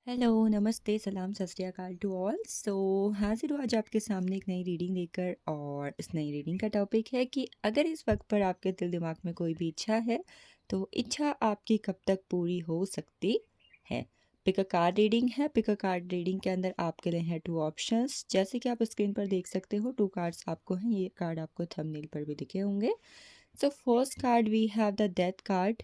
Hello, नमस्ते, सलाम, सत श्री अकाल टू ऑल। हाज़िर हूँ आज आपके सामने एक नई रीडिंग लेकर। और इस नई रीडिंग का टॉपिक है कि अगर इस वक्त पर आपके दिल दिमाग में कोई भी इच्छा है तो इच्छा आपकी कब तक पूरी हो सकती है। पिक अ कार्ड रीडिंग है। पिक अ कार्ड रीडिंग के अंदर आपके लिए हैं 2 ऑप्शंस। जैसे कि आप स्क्रीन पर देख सकते हो 2 कार्ड्स आपको हैं। ये कार्ड आपको थंबनेल पर भी दिखे होंगे। First card we have the death card.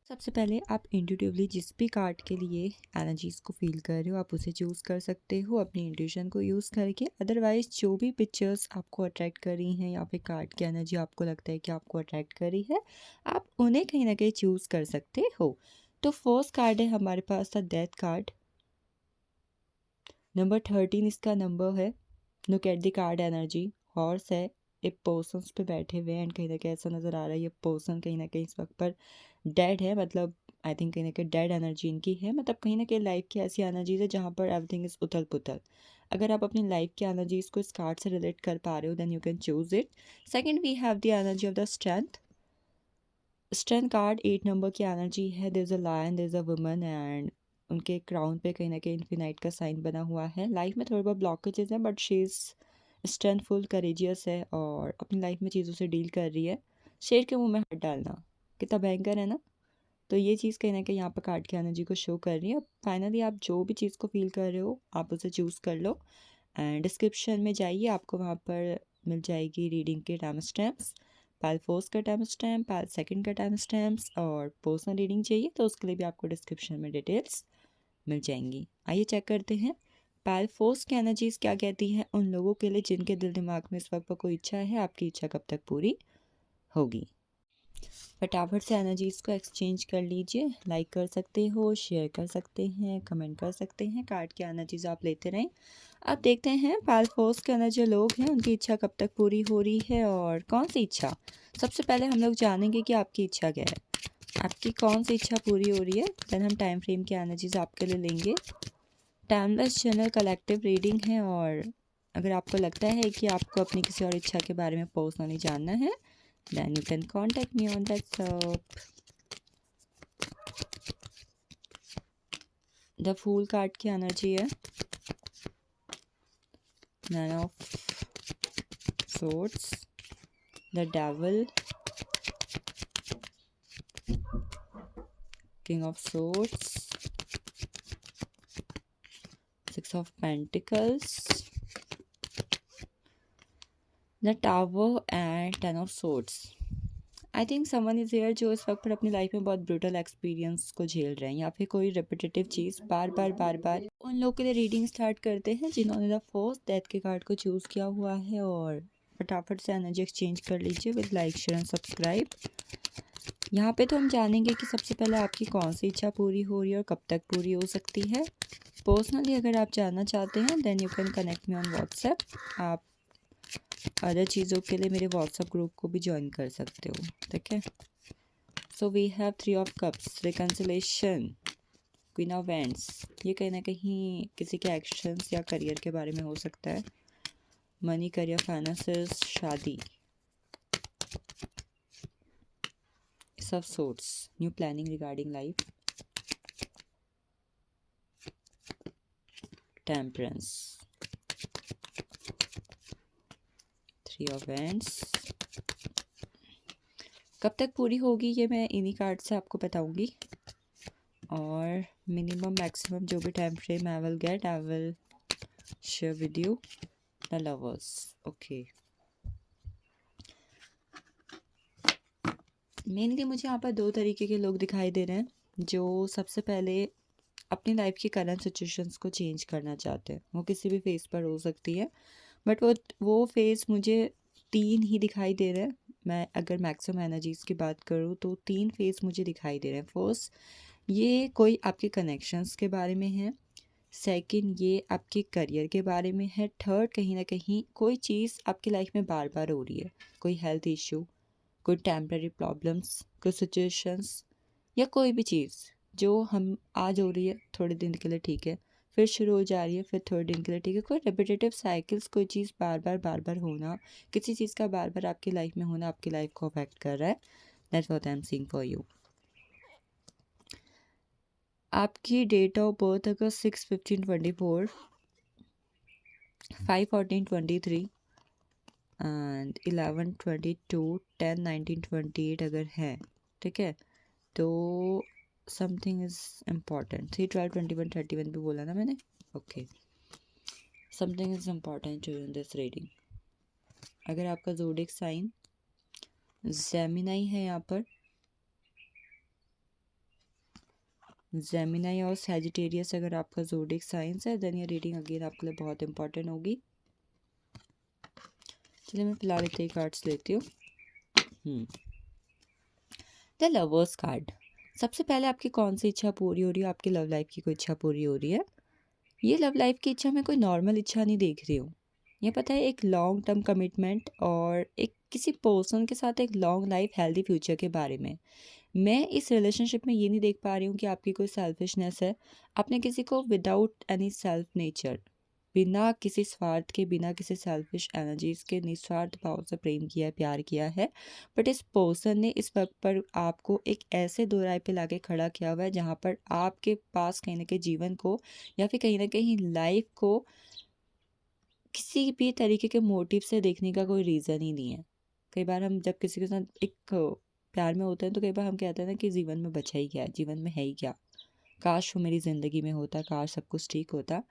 सबसे पहले आप इंट्यूटिवली जिस भी कार्ड के लिए एनर्जीज़ को फील कर रहे हो आप उसे चूज़ कर सकते हो अपनी इंट्यूशन को यूज़ करके। अदरवाइज जो भी पिक्चर्स आपको अट्रैक्ट कर रही हैं या फिर कार्ड की एनर्जी आपको लगता है कि आपको अट्रैक्ट कर रही है आप उन्हें कहीं ना कहीं चूज़ कर सकते हो। तो फर्स्ट कार्ड है हमारे पास था डेथ कार्ड। नंबर 13 इसका नंबर है। Look at the card energy. Horse है। एक पर्सन पे बैठे हुए हैं एंड कहीं ना कहीं ऐसा नज़र आ रहा है ये पर्सन कहीं ना कहीं इस वक्त पर डेड है। मतलब आई थिंक कहीं ना कहीं डेड एनर्जी इनकी है। मतलब कहीं ना कहीं लाइफ की ऐसी एनर्जीज है जहाँ पर एवरीथिंग इज उथल पुथल। अगर आप अपनी लाइफ की एनर्जीज को इस कार्ड से रिलेट कर पा रहे हो then you can choose it. Second we have the energy of the strength. Strength card 8 number की एनर्जी है। There is a lion, there is a woman and उनके क्राउन पे कहीं ना कहीं इन्फिनाइट का साइन बना हुआ है। लाइफ में थोड़े बहुत ब्लॉकेजेस हैं but she is strengthful, courageous है और अपनी लाइफ में चीज़ों से डील कर रही है। शेर के मुंह में हाथ डालना कितना भयंकर है ना। तो ये चीज़ कहीं ना कहीं यहाँ पर कार्ड की एनर्जी को शो कर रही है। फाइनली आप जो भी चीज़ को फील कर रहे हो आप उसे चूज़ कर लो एंड डिस्क्रिप्शन में जाइए आपको वहाँ पर मिल जाएगी रीडिंग के टाइम स्टैम्प्स। पाल फर्स्ट का टाइम स्टैम्प, पाल सेकंड का टाइम स्टैम्प्स और पर्सनल रीडिंग चाहिए तो उसके लिए भी आपको डिस्क्रिप्शन में डिटेल्स मिल जाएंगी। आइए चेक करते हैं पाल फोर्स की एनर्जीज क्या कहती हैं उन लोगों के लिए जिनके दिल दिमाग में इस वक्त पर कोई इच्छा है। आपकी इच्छा कब तक पूरी होगी। फटाफट से एनर्जीज़ को एक्सचेंज कर लीजिए। लाइक कर सकते हो, शेयर कर सकते हैं, कमेंट कर सकते हैं। कार्ड की एनर्जीज आप लेते रहें। अब देखते हैं पाल फोर्स के अंदर जो लोग हैं उनकी इच्छा कब तक पूरी हो रही है और कौन सी इच्छा। सबसे पहले हम लोग जानेंगे कि आपकी इच्छा क्या है। आपकी कौन सी इच्छा पूरी हो रही है देन हम टाइम फ्रेम की एनर्जीज आपके लिए लेंगे। टाइमलेस जनरल कलेक्टिव रीडिंग है और अगर आपको लगता है कि आपको अपनी किसी और इच्छा के बारे में पर्सनली जानना है then you can contact me on WhatsApp. The fool card की एनर्जी है। Nine of swords, the devil, king of swords, six of pentacles, the tower and ten of swords. I think someone is here जो इस वक्त पर अपनी life में बहुत brutal experience को झेल रहे हैं या फिर कोई रिपीटेटिव चीज़ बार बार उन लोगों के लिए रीडिंग स्टार्ट करते हैं जिन्होंने द फर्स्ट डेथ के कार्ड को चूज़ किया हुआ है। और फटाफट से एनर्जी एक्सचेंज कर लीजिए with like share and subscribe. यहाँ पे तो हम जानेंगे कि सबसे पहले आपकी कौन सी इच्छा पूरी हो रही है और कब तक पूरी हो सकती है। पर्सनली अगर आप जानना चाहते हैं then you can connect me on WhatsApp. आप अदर चीज़ों के लिए मेरे व्हाट्सएप ग्रुप को भी ज्वाइन कर सकते हो। ठीक है। So we have 3 of cups, reconciliation, queen of wands. ये कहीं ना कहीं किसी के एक्शंस या करियर के बारे में हो सकता है। मनी, करियर, फाइनेंसेस, शादी, सब sorts, new planning regarding life, temperance, 3 of wands. कब तक पूरी होगी ये मैं इन्हीं कार्ड से आपको बताऊंगी और मिनिमम मैक्सिमम जो भी time frame I will get I will share with you. The lovers, okay. Mainly मुझे यहाँ पर 2 तरीके के लोग दिखाई दे रहे हैं जो सबसे पहले अपनी लाइफ की करंट सिचुएशंस को चेंज करना चाहते हैं। वो किसी भी फेज़ पर हो सकती है बट वो फेज़ मुझे 3 ही दिखाई दे रहे हैं। मैं अगर मैक्सिमम एनर्जीज़ की बात करूँ तो 3 फेज़ मुझे दिखाई दे रहे हैं। फर्स्ट ये कोई आपके कनेक्शंस के बारे में है। सेकंड ये आपके करियर के बारे में है। थर्ड कहीं ना कहीं कोई चीज़ आपकी लाइफ में बार बार हो रही है। कोई हेल्थ इशू, कोई टेम्पररी प्रॉब्लम्स, कोई सिचुएशंस या कोई भी चीज़ जो हम आज हो रही है थोड़े दिन के लिए ठीक है फिर शुरू हो जा रही है फिर थोड़े दिन के लिए ठीक है। कोई रिपीटेटिव साइकिल्स, कोई चीज़ बार बार होना, किसी चीज़ का बार बार आपकी लाइफ में होना आपकी लाइफ को अफेक्ट कर रहा है। That's what I am seeing for you. आपकी डेट ऑफ बर्थ अगर 6/15/24, 5/14/23 एंड 11/22, 10/19/28 अगर है, ठीक है, तो समथिंग इज इम्पॉर्टेंट। 3/12/21/31 भी बोला ना मैंने, okay. Something is important to you in this reading. अगर आपका ज़ोडिएक साइन जेमिनाई है, यहाँ पर जेमिनाई और सैजिटेरियस अगर आपका ज़ोडिएक साइंस है, देन ये रीडिंग अगेन आपके लिए बहुत इंपॉर्टेंट होगी। चलिए मैं फिलहाल इतने कार्ड्स लेती हूँ। The lovers card. सबसे पहले आपकी कौन सी इच्छा पूरी हो रही है? आपकी लव लाइफ की कोई इच्छा पूरी हो रही है। ये लव लाइफ की इच्छा मैं कोई नॉर्मल इच्छा नहीं देख रही हूँ। ये पता है एक लॉन्ग टर्म कमिटमेंट और एक किसी पर्सन के साथ एक लॉन्ग लाइफ हेल्दी फ्यूचर के बारे में। मैं इस रिलेशनशिप में ये नहीं देख पा रही हूँ कि आपकी कोई सेल्फिशनेस है। आपने किसी को विदाउट एनी सेल्फ नेचर, बिना किसी स्वार्थ के, बिना किसी सेल्फिश एनर्जीज के निस्वार्थ भाव से प्रेम किया है, प्यार किया है। बट इस पर्सन ने इस वक्त पर आपको एक ऐसे दो राय पे लाके खड़ा किया हुआ है जहाँ पर आपके पास कहीं ना कहीं जीवन को या फिर कहीं ना कहीं लाइफ को किसी भी तरीके के मोटिव से देखने का कोई रीज़न ही नहीं है। कई बार हम जब किसी के साथ एक प्यार में होते हैं तो कई बार हम कहते हैं ना कि जीवन में बचा ही क्या है, जीवन में है ही क्या, काश वो मेरी ज़िंदगी में होता, काश सब कुछ ठीक होता।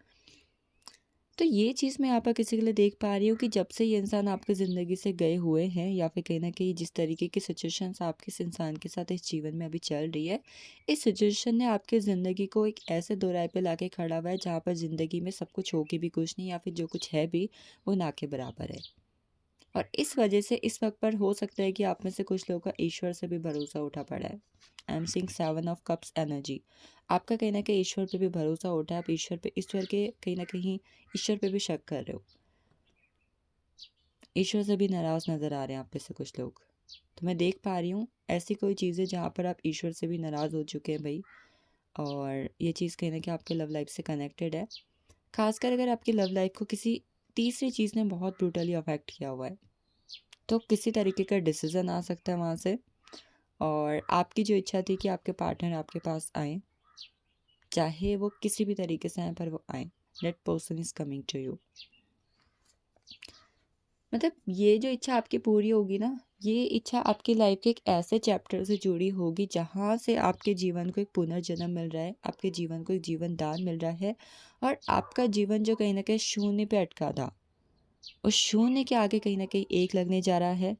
तो ये चीज़ मैं यहाँ पर किसी के लिए देख पा रही हूँ कि जब से ये इंसान आपकी ज़िंदगी से गए हुए हैं या फिर कहीं ना कहीं जिस तरीके की सिचुएशंस आपके इस इंसान के साथ इस जीवन में अभी चल रही है, इस सिचुएशन ने आपकी ज़िंदगी को एक ऐसे दो राय पे लाके खड़ा हुआ है जहाँ पर ज़िंदगी में सब कुछ हो के भी कुछ नहीं, या फिर जो कुछ है भी वो ना के बराबर है। और इस वजह से इस वक्त पर हो सकता है कि आप में से कुछ लोगों का ईश्वर से भी भरोसा उठा पड़ा है। आई am seeing 7 of cups energy. आपका कहीं ना कहीं ईश्वर पे भी भरोसा उठा है। आप ईश्वर पे, ईश्वर के कहीं ना कहीं ईश्वर पे भी शक कर रहे हो। ईश्वर से भी नाराज नज़र आ रहे हैं आप में से कुछ लोग। तो मैं देख पा रही हूँ ऐसी कोई चीज़ है जहाँ पर आप ईश्वर से भी नाराज़ हो चुके हैं भाई। और ये चीज़ कहीं ना कहीं आपके लव लाइफ से कनेक्टेड है। खासकर अगर आपकी लव लाइफ को किसी तीसरी चीज़ ने बहुत ब्रूटली अफेक्ट किया हुआ है, तो किसी तरीके का डिसीज़न आ सकता है वहाँ से। और आपकी जो इच्छा थी कि आपके पार्टनर आपके पास आए, चाहे वो किसी भी तरीके से आए, पर वो आए, that person is coming to you. मतलब ये जो इच्छा आपकी पूरी होगी ना, ये इच्छा आपकी लाइफ के एक ऐसे चैप्टर से जुड़ी होगी जहाँ से आपके जीवन को एक पुनर्जन्म मिल रहा है, आपके जीवन को एक जीवन दान मिल रहा है। और आपका जीवन जो कहीं ना कहीं शून्य पे अटका था, उस शून्य के आगे कहीं ना कहीं एक लगने जा रहा है,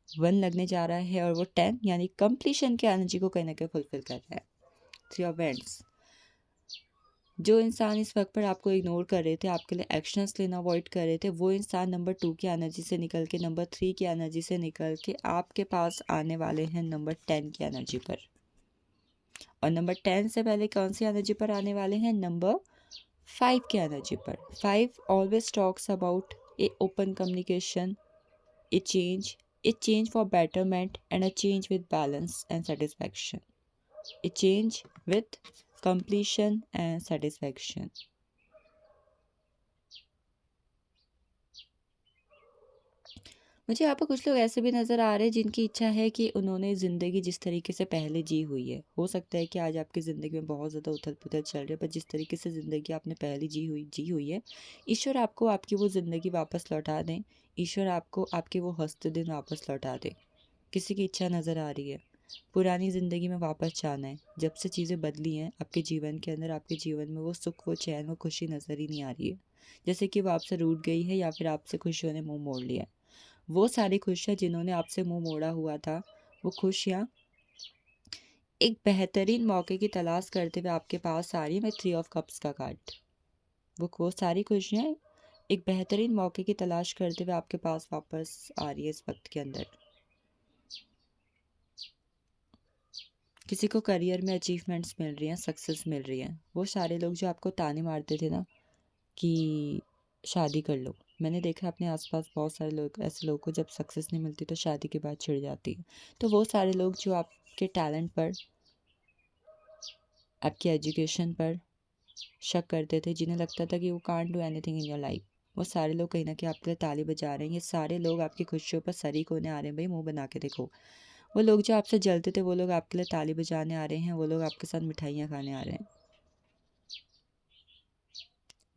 1 लगने जा रहा है, और वो 10 यानी कंप्लीशन की एनर्जी को कहीं ना कहीं फुलफिल कर रहा है। 3 ऑफ वेंट्स। जो इंसान इस वक्त पर आपको इग्नोर कर रहे थे, आपके लिए एक्शंस लेना अवॉइड कर रहे थे, वो इंसान नंबर 2 की एनर्जी से निकल के, नंबर 3 की एनर्जी से निकल के आपके पास आने वाले हैं नंबर 10 की एनर्जी पर। और नंबर 10 से पहले कौन सी एनर्जी पर आने वाले हैं? नंबर 5 की एनर्जी पर। 5 always talks about A open communication, a change for betterment, and a change with balance and satisfaction, a change with completion and satisfaction. मुझे यहाँ पर कुछ लोग ऐसे भी नज़र आ रहे हैं जिनकी इच्छा है कि उन्होंने ज़िंदगी जिस तरीके से पहले जी हुई है, हो सकता है कि आज आपकी ज़िंदगी में बहुत ज़्यादा उथल पुथल चल रही है, पर जिस तरीके से ज़िंदगी आपने पहले जी हुई है, ईश्वर आपको आपकी वो ज़िंदगी वापस लौटा दें। ईश्वर आपको आपके वो हंसते दिन वापस लौटा दें। किसी की इच्छा नज़र आ रही है पुरानी ज़िंदगी में वापस जाना है। जब से चीज़ें बदली हैं आपके जीवन के अंदर, आपके जीवन में वो सुख, वो चैन, वो खुशी नज़र ही नहीं आ रही है। जैसे कि वो आपसे रूठ गई है या फिर आपसे खुशियों ने मुंह मोड़ लिया है। वो सारी खुशियाँ जिन्होंने आपसे मुंह मोड़ा हुआ था, वो खुशियाँ एक बेहतरीन मौके की तलाश करते हुए आपके पास आ रही है। मैं 3 ऑफ कप्स का कार्ड, वो सारी खुशियाँ एक बेहतरीन मौके की तलाश करते हुए आपके पास वापस आ रही है इस वक्त के अंदर। किसी को करियर में अचीवमेंट्स मिल रही हैं, सक्सेस मिल रही है। वो सारे लोग जो आपको ताने मारते थे ना कि शादी कर लो, मैंने देखा अपने आसपास बहुत सारे लोग, ऐसे लोगों को जब सक्सेस नहीं मिलती तो शादी के बाद छिड़ जाती है। तो वो सारे लोग जो आपके टैलेंट पर, आपकी एजुकेशन पर शक करते थे, जिन्हें लगता था कि वो can't do anything in your life, वो सारे लोग कहीं ना कहीं आपके लिए ताली बजा रहे हैं। ये सारे लोग आपकी खुशियों पर शरीक होने आ रहे हैं। भाई मुंह बना के देखो, वो लोग जो आपसे जलते थे वो लोग आपके लिए ताली बजाने आ रहे हैं, वो लोग आपके साथ मिठाइयाँ खाने आ रहे हैं।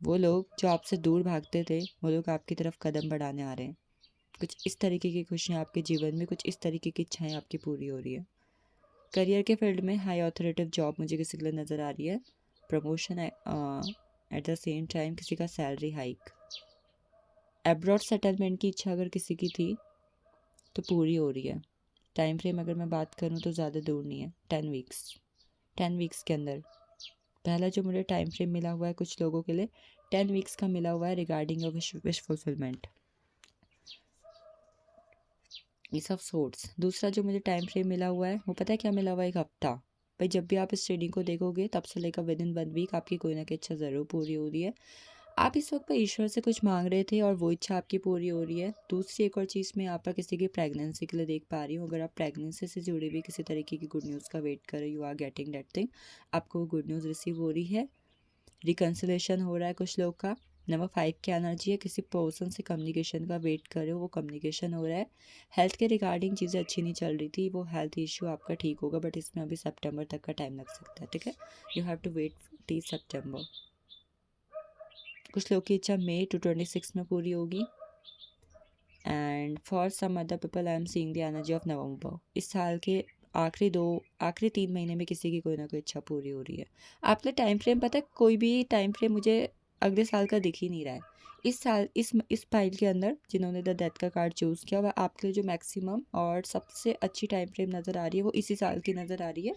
वो लोग जो आपसे दूर भागते थे वो लोग आपकी तरफ कदम बढ़ाने आ रहे हैं। कुछ इस तरीके की खुशियाँ आपके जीवन में, कुछ इस तरीके की इच्छाएं आपकी पूरी हो रही है। करियर के फील्ड में हाई ऑथोरेटिव जॉब मुझे किसी के लिए नज़र आ रही है। Promotion at the same time किसी का सैलरी हाइक। एब्रॉड सेटलमेंट की इच्छा अगर किसी की थी तो पूरी हो रही है। टाइम फ्रेम अगर मैं बात करूँ तो ज़्यादा दूर नहीं है, 10 वीक्स। 10 वीक्स के अंदर पहला जो मुझे टाइम फ्रेम मिला हुआ है कुछ लोगों के लिए 10 वीक्स का मिला हुआ है रिगार्डिंग योर विश फुलफिलमेंट, इस ऑफ सोर्ट्स। दूसरा जो मुझे टाइम फ्रेम मिला हुआ है वो पता है क्या मिला हुआ है, 1 हफ्ता। भाई जब भी आप इस रीडिंग को देखोगे तब से लेकर विद इन 1 वीक आपकी कोई ना कोई इच्छा ज़रूर पूरी हो रही है। आप इस वक्त पर ईश्वर से कुछ मांग रहे थे और वो इच्छा आपकी पूरी हो रही है। दूसरी एक और चीज़ मैं यहाँ पर किसी की प्रेगनेंसी के लिए देख पा रही हूँ। अगर आप प्रेगनेंसी से जुड़ी हुई किसी तरीके की गुड न्यूज़ का वेट कर रहे, you are getting that thing, आपको वो गुड न्यूज़ रिसीव हो रही है। रिकन्सिलेशन हो रहा है कुछ लोग का। नंबर 5 की एनर्जी है, किसी पर्सन से कम्युनिकेशन का वेट कर रहे हो, वो कम्युनिकेशन हो रहा है। हेल्थ के रिगार्डिंग चीज़ें अच्छी नहीं चल रही थी, वो हेल्थ इशू आपका ठीक होगा, बट इसमें अभी सितंबर तक का टाइम लग सकता है। ठीक है, यू हैव टू वेट 30 सितंबर। कुछ लोग की इच्छा मई 2026 में पूरी होगी। And for some other people I am seeing the energy of November. इस साल के आखिरी 3 महीने में किसी की कोई ना कोई इच्छा पूरी हो रही है। आपने टाइम फ्रेम पता है, कोई भी टाइम फ्रेम मुझे अगले साल का दिख ही नहीं रहा है। इस साल इस फाइल के अंदर जिन्होंने द डेथ का कार्ड चूज़ किया वह आपके लिए जो मैक्सिमम और सबसे अच्छी टाइम फ्रेम नज़र आ रही है वो इसी साल की नज़र आ रही है।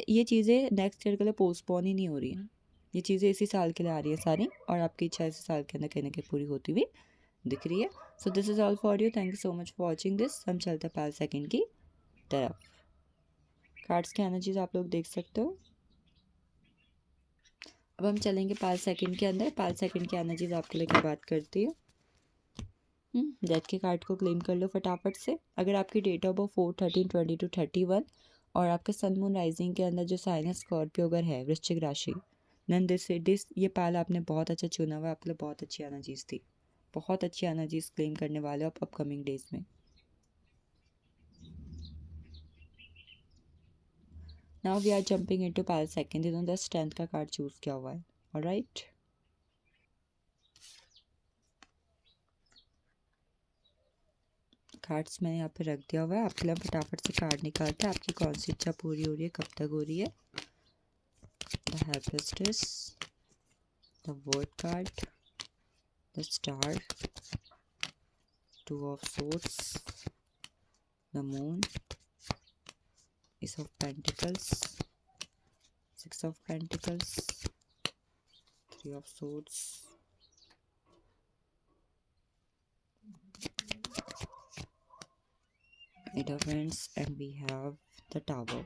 ये चीज़ें नेक्स्ट ईयर के लिए पोस्टपोन ही नहीं हो रही हैं, ये चीज़ें इसी साल के लिए आ रही है सारी, और आपकी इच्छा इसी साल के अंदर कहीं ना कहीं पूरी होती हुई दिख रही है। So this is all for you, thank you so much for watching this. हम चलते हैं 5 सेकंड की तरफ। कार्ड्स की एनर्जीज आप लोग देख सकते हो। अब हम चलेंगे 5 सेकंड के अंदर। 5 सेकंड की एनर्जीज आपके लिए क्या बात करती है। डेथ के कार्ड को क्लेम कर लो फटाफट से। अगर आपकी डेट ऑफ बर्थ 4/13/22 और आपके सन मून राइजिंग के अंदर जो साइन है स्कॉर्पियो अगर है, वृश्चिक राशि, देन दिस ये पाल आपने बहुत अच्छा चुना हुआ, आपके लिए बहुत अच्छी एनर्जीज थी, बहुत अच्छी एनर्जीज क्लेम करने वाले हो आप अपकमिंग डेज में। Now we are jumping into 5 second. इन्होंने स्ट्रेंथ का कार्ड चूज किया हुआ है। ऑलराइट, कार्ड्स मैंने यहाँ पे रख दिया हुआ है, आपके लिए फटाफट से कार्ड निकालते हैं। आपकी कौन सी इच्छा पूरी हो रही है, कब तक हो रही है। The helplessness, the word card, the star, 2 of swords, the moon, S of pentacles, 6 of pentacles, 3 of swords, Eight of Wands, and we have the Tower.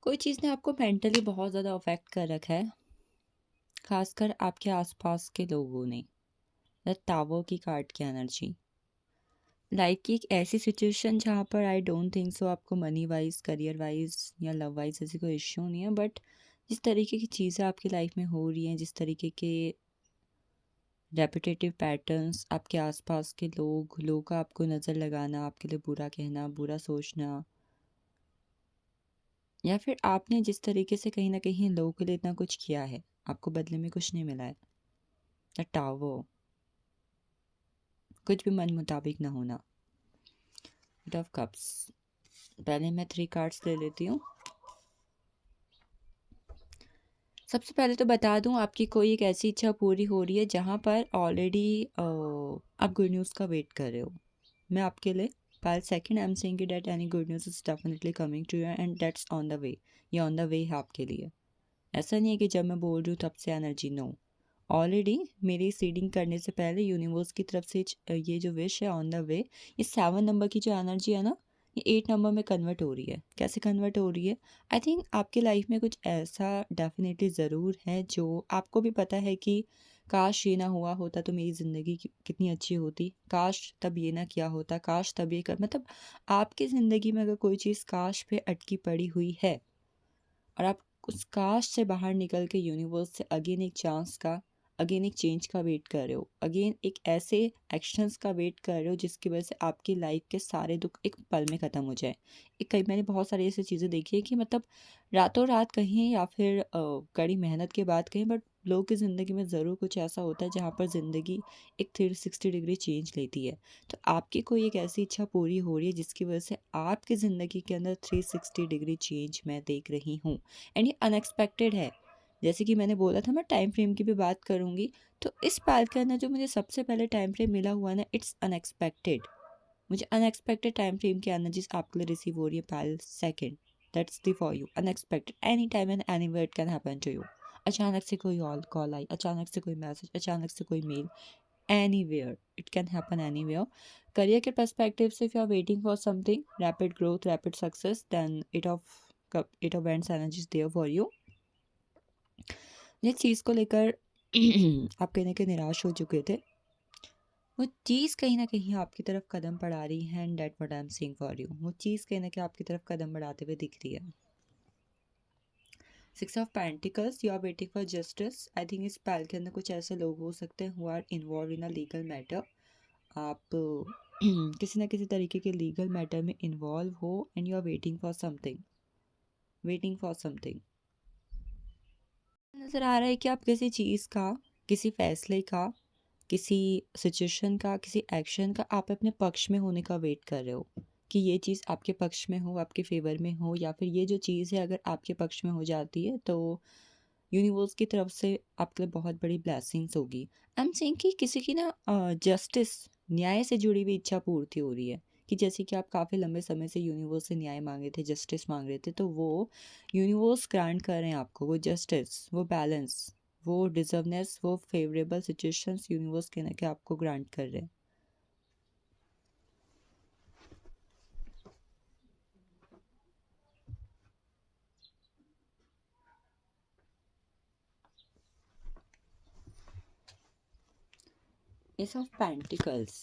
कोई चीज़ ने आपको मेंटली बहुत ज़्यादा अफेक्ट कर रखा है, खासकर आपके आसपास के लोगों ने। द टावर की कार्ड की एनर्जी, लाइक की एक ऐसी सिचुएशन जहाँ पर आई डोंट थिंक सो आपको मनी वाइज, करियर वाइज या लव वाइज ऐसी कोई इश्यू नहीं है, बट जिस तरीके की चीज़ें आपकी लाइफ में हो रही हैं, जिस तरीके के रेपिटेटिव पैटर्न्स, आपके आसपास के लोग का आपको नज़र लगाना, आपके लिए बुरा कहना, बुरा सोचना, या फिर आपने जिस तरीके से कहीं ना कहीं लोगों के लिए इतना कुछ किया है, आपको बदले में कुछ नहीं मिला है। द टावर, कुछ भी मन मुताबिक ना होना। एट ऑफ कप्स, पहले मैं 3 कार्ड्स ले लेती हूँ। सबसे पहले तो बता दूँ आपकी कोई एक ऐसी इच्छा पूरी हो रही है जहाँ पर ऑलरेडी आप गुड न्यूज़ का वेट कर रहे हो। मैं आपके लिए 5 second I am seeing that any good news is definitely coming to you and that's on the way. ये ऑन द वे है आपके लिए। ऐसा नहीं है कि जब मैं बोल रही हूँ तब से एनर्जी, नो, ऑलरेडी मेरी सीडिंग करने से पहले यूनिवर्स की तरफ से ये जो विश है ऑन द वे, ये 7 नंबर की जो एनर्जी है ना, ये 8 नंबर में कन्वर्ट हो रही है। कैसे कन्वर्ट हो रही है, आई थिंक आपकी लाइफ में कुछ ऐसा डेफिनेटली ज़रूर है जो आपको भी पता है कि काश ये ना हुआ होता तो मेरी ज़िंदगी कितनी अच्छी होती, काश तब ये ना किया होता, काश तब ये कर, मतलब आपकी ज़िंदगी में अगर कोई चीज़ काश पे अटकी पड़ी हुई है और आप उस काश से बाहर निकल के यूनिवर्स से अगेन एक चांस का अगेन एक चेंज का वेट कर रहे हो, अगेन एक ऐसे एक्शंस का वेट कर रहे हो जिसकी वजह से आपकी लाइफ के सारे दुख एक पल में ख़त्म हो जाए। एक कई मैंने बहुत सारी ऐसी चीज़ें देखी है कि मतलब रातों रात कहीं या फिर कड़ी मेहनत के बाद कहीं, बट लोगों की ज़िंदगी में ज़रूर कुछ ऐसा होता है जहाँ पर ज़िंदगी एक 360 डिग्री चेंज लेती है। तो आपकी कोई एक ऐसी इच्छा पूरी हो रही है जिसकी वजह से आपकी ज़िंदगी के अंदर 360 डिग्री चेंज मैं देख रही हूँ, एंड ये अनएक्सपेक्टेड है। जैसे कि मैंने बोला था मैं टाइम फ्रेम की भी बात करूँगी, तो इस बात के अंदर जो मुझे सबसे पहले टाइम फ्रेम मिला हुआ ना, इट्स अनएक्सपेक्टेड। मुझे अनएक्सपेक्टेड टाइम फ्रेम की एनर्जीज आपके लिए रिसीव हो रही है पहले second. That's the for you unexpected, any time and anywhere it can happen to you. अचानक से कोई और कॉल आई, अचानक से कोई मैसेज, अचानक से कोई mail, anywhere it can happen anywhere. Career के पर्सपेक्टिव से if you are waiting for something rapid growth, rapid success, then it of ends energies there for you. जिस चीज़ को लेकर आप कहीं ना कहीं निराश हो चुके थे, वो चीज़ कहीं ना कहीं आपकी तरफ कदम बढ़ा रही है, and that what I am seeing for you. वो चीज़ कहीं ना कहीं आपकी तरफ कदम बढ़ाते हुए दिख रही है। 6 of pentacles, you are waiting for justice. I think इस पैल के अंदर कुछ ऐसे लोग हो सकते हैं who are involve in a legal matter. आप किसी ना किसी तरीके के लीगल मैटर में इन्वॉल्व हो, and you are waiting for something, waiting for something. नज़र आ रहा है कि आप किसी चीज़ का, किसी फैसले का, किसी सिचुएशन का, किसी एक्शन का आप अपने पक्ष में होने का वेट कर रहे हो कि ये चीज़ आपके पक्ष में हो, आपके फेवर में हो, या फिर ये जो चीज़ है अगर आपके पक्ष में हो जाती है तो यूनिवर्स की तरफ से आपके लिए बहुत बड़ी ब्लेसिंग्स होगी। आई एम सेइंग कि किसी की ना जस्टिस, न्याय से जुड़ी हुई इच्छा पूर्ति हो रही है, कि जैसे कि आप काफ़ी लंबे समय से यूनिवर्स से न्याय मांगे थे, जस्टिस मांग रहे थे, तो वो यूनिवर्स ग्रांट कर रहे हैं आपको वो जस्टिस, वो बैलेंस, वो डिजर्वनेस, वो फेवरेबल सिचुएशंस यूनिवर्स के ना के आपको ग्रांट कर रहे हैं। एस ऑफ पेंटिकल्स,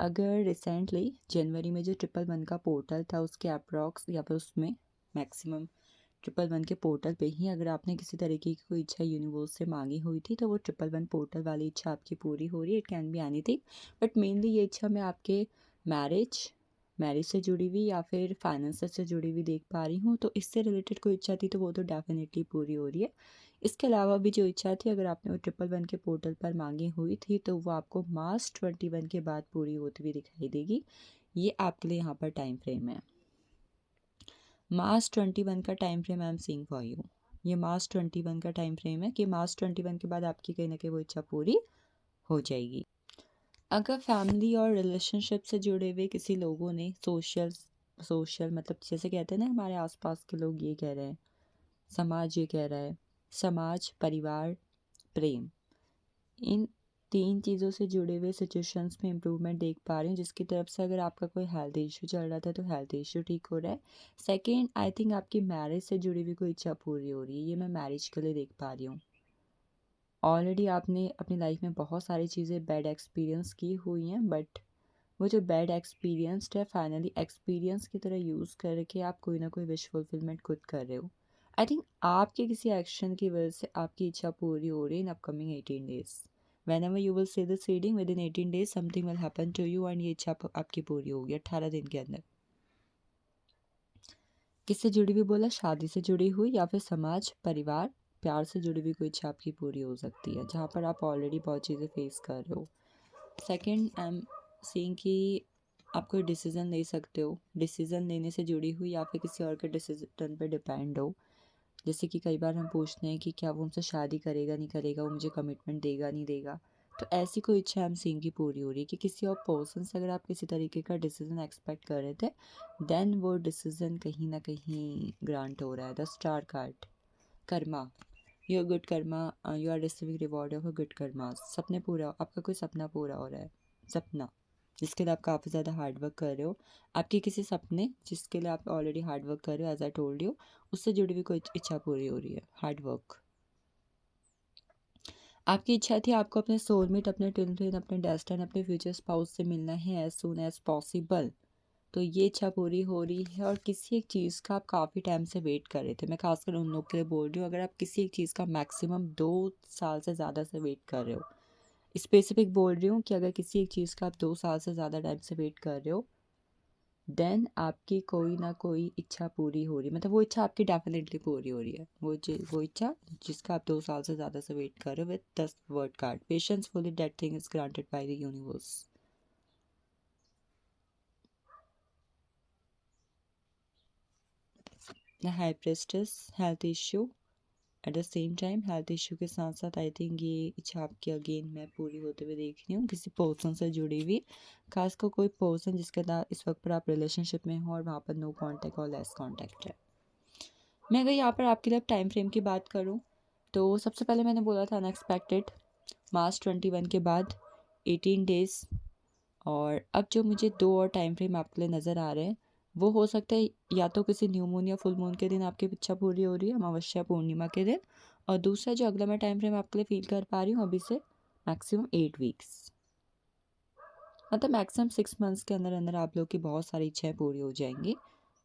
अगर रिसेंटली जनवरी में जो 111 का पोर्टल था उसके अप्रॉक्स या फिर उसमें मैक्सिमम 111 के पोर्टल पे ही अगर आपने किसी तरीके की कोई इच्छा यूनिवर्स से मांगी हुई थी, तो वो 111 पोर्टल वाली इच्छा आपकी पूरी हो रही है। It can be anything, but mainly ये इच्छा मैं आपके मैरिज मैरिज से जुड़ी हुई या फिर फाइनेंस से जुड़ी हुई देख पा रही हूँ। तो इससे रिलेटेड कोई इच्छा थी तो वो तो डेफिनेटली पूरी हो रही है। इसके अलावा भी जो इच्छा थी अगर आपने वो 111 के पोर्टल पर मांगी हुई थी तो वो आपको मार्च 21 के बाद पूरी होती हुई दिखाई देगी। ये आपके लिए यहाँ पर टाइम फ्रेम है, मार्च 21 का time frame I am seeing for you. ये मार्च 21 का टाइम फ्रेम है कि मार्च 21 के बाद आपकी कहीं ना कहीं वो इच्छा पूरी हो जाएगी। अगर फैमिली और रिलेशनशिप से जुड़े हुए किसी लोगों ने सोशल सोशल मतलब जैसे कहते हैं ना हमारे आसपास के लोग ये कह रहे हैं, समाज ये कह रहा है, समाज, परिवार, प्रेम, इन 3 चीज़ों से जुड़े हुए सिचुएशंस में इम्प्रूवमेंट देख पा रही हूँ, जिसकी तरफ से अगर आपका कोई हेल्थ इशू चल रहा था तो हेल्थ इशू ठीक हो रहा है। सेकेंड, आई थिंक आपकी मैरिज से जुड़ी हुई कोई इच्छा पूरी हो रही है, ये मैं मैरिज के लिए देख पा रही हूँ। ऑलरेडी आपने अपनी लाइफ में बहुत सारी चीज़ें बैड एक्सपीरियंस की हुई हैं, बट वो जो बैड एक्सपीरियंस्ड है फाइनली एक्सपीरियंस की तरह यूज़ करके आप कोई ना कोई विश फुलफिलमेंट खुद कर रहे हो। आई थिंक आपके किसी एक्शन की वजह से आपकी इच्छा पूरी हो रही है in upcoming 18 days. whenever you will say this reading within 18 days something will happen to you and ये इच्छा आपकी पूरी होगी 18 दिन के अंदर। किससे जुड़ी हुई बोला, शादी से जुड़ी हुई या फिर समाज, परिवार, प्यार से जुड़ी हुई कोई इच्छा आपकी पूरी हो सकती है जहाँ पर आप ऑलरेडी बहुत चीज़ें फेस कर रहे हो। सेकेंड, आई एम सीइंग कि आप कोई डिसीज़न ले सकते हो, डिसीज़न लेने से जुड़ी हुई या फिर किसी और के डिसीजन पे डिपेंड हो। जैसे कि कई बार हम पूछते हैं कि क्या वो हमसे शादी करेगा नहीं करेगा, वो मुझे कमिटमेंट देगा नहीं देगा, तो ऐसी कोई इच्छा हम सीइंग की पूरी हो रही है कि किसी और पर्सन से अगर आप किसी तरीके का डिसीजन एक्सपेक्ट कर रहे थे, देन वो डिसीजन कहीं ना कहीं ग्रांट हो रहा है। The star card, karma, your good karma, you are receiving reward of a good karma. सपने पूरा, आपका कोई सपना पूरा हो रहा है, सपना जिसके लिए आप काफ़ी ज़्यादा हार्ड वर्क कर रहे हो, आपके किसी सपने जिसके लिए आप ऑलरेडी हार्ड वर्क कर रहे हो, एज आई टोल्ड यू, उससे जुड़ी हुई कोई इच्छा पूरी हो रही है, हार्ड वर्क। आपकी इच्छा थी आपको अपने सोलमेट, अपने ट्विन फ्लेम, अपने डेस्टिनी, अपने फ्यूचर स्पाउस से मिलना है एज सून एज पॉसिबल, तो ये इच्छा पूरी हो रही है और किसी एक चीज़ का आप काफ़ी टाइम से वेट कर रहे थे। मैं खासकर उन लोग के लिए बोल रही हूँ, अगर आप किसी एक चीज़ का मैक्सिमम 2 साल से ज़्यादा से वेट कर रहे हो, स्पेसिफिक बोल रही हूँ कि अगर किसी एक चीज़ का आप 2 साल से ज़्यादा टाइम से वेट कर रहे हो, देन आपकी कोई ना कोई इच्छा पूरी हो रही है। मतलब वो इच्छा आपकी डेफिनेटली पूरी हो रही है। वो इच्छा जिसका आप 2 साल से ज़्यादा से वेट कर रहे हो, with 10 word card, patiencefully that thing is granted by the universe. The high प्रेस्टेस, health issue. At the same time health issue के साथ साथ आई थिंक ये इच्छा आपकी अगेन मैं पूरी होते हुए देख रही हूँ, किसी पर्सन से जुड़ी हुई, खासकर कोई पर्सन जिसके साथ इस वक्त पर आप रिलेशनशिप में हो और वहाँ पर नो कांटेक्ट और लेस कांटेक्ट है। मैं अगर यहाँ पर आपके लिए टाइम फ्रेम की बात करूँ तो सबसे पहले मैंने बोला था अनएक्सपेक्टेड, मार्च 21 के बाद 18 डेज़। और अब जो मुझे 2 और टाइम फ्रेम आपके लिए नज़र आ रहे हैं, वो हो सकता है या तो किसी न्यू मून या फुल मून के दिन आपकी इच्छा पूरी हो रही है, अमावस्या पूर्णिमा के दिन। और दूसरा जो अगला मैं टाइम फ्रेम आपके लिए फील कर पा रही हूँ अभी से, मैक्सिमम 8 वीक्स, मतलब मैक्सिमम 6 मंथ्स के अंदर अंदर आप लोग की बहुत सारी इच्छाएं पूरी हो जाएंगी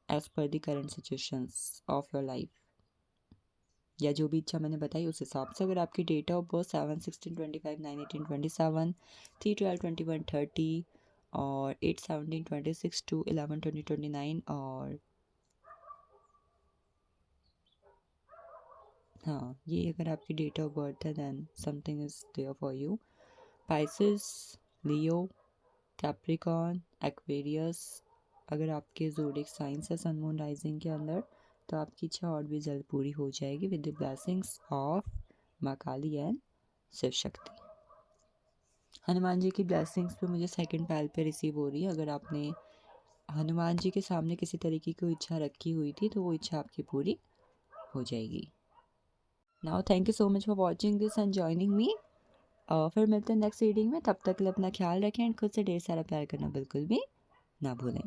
as per the current situations of your life, या जो भी इच्छा मैंने बताई उस हिसाब से। अगर आपकी डेट ऑफ बर्थ 7/16/25, 9/18/27, 3/12/21/30 और 8/17/26 to 11/20/29, और हाँ, ये अगर आपकी डेट ऑफ बर्थ है then something is there for you. Pisces, Leo, Capricorn, Aquarius, अगर आपके ज़ोडिक साइंस है सन मून राइजिंग के अंदर, तो आपकी इच्छा और भी जल्द पूरी हो जाएगी विद द ब्लेसिंग्स ऑफ माँ काली एंड शिव शक्ति। हनुमान जी की ब्लेसिंग्स भी मुझे सेकंड पैल पे रिसीव हो रही है। अगर आपने हनुमान जी के सामने किसी तरीके की इच्छा रखी हुई थी तो वो इच्छा आपकी पूरी हो जाएगी। Now thank you so much for watching this and joining me. फिर मिलते हैं नेक्स्ट रीडिंग में, तब तक के लिए अपना ख्याल रखें एंड खुद से ढेर सारा प्यार करना बिल्कुल भी ना भूलें।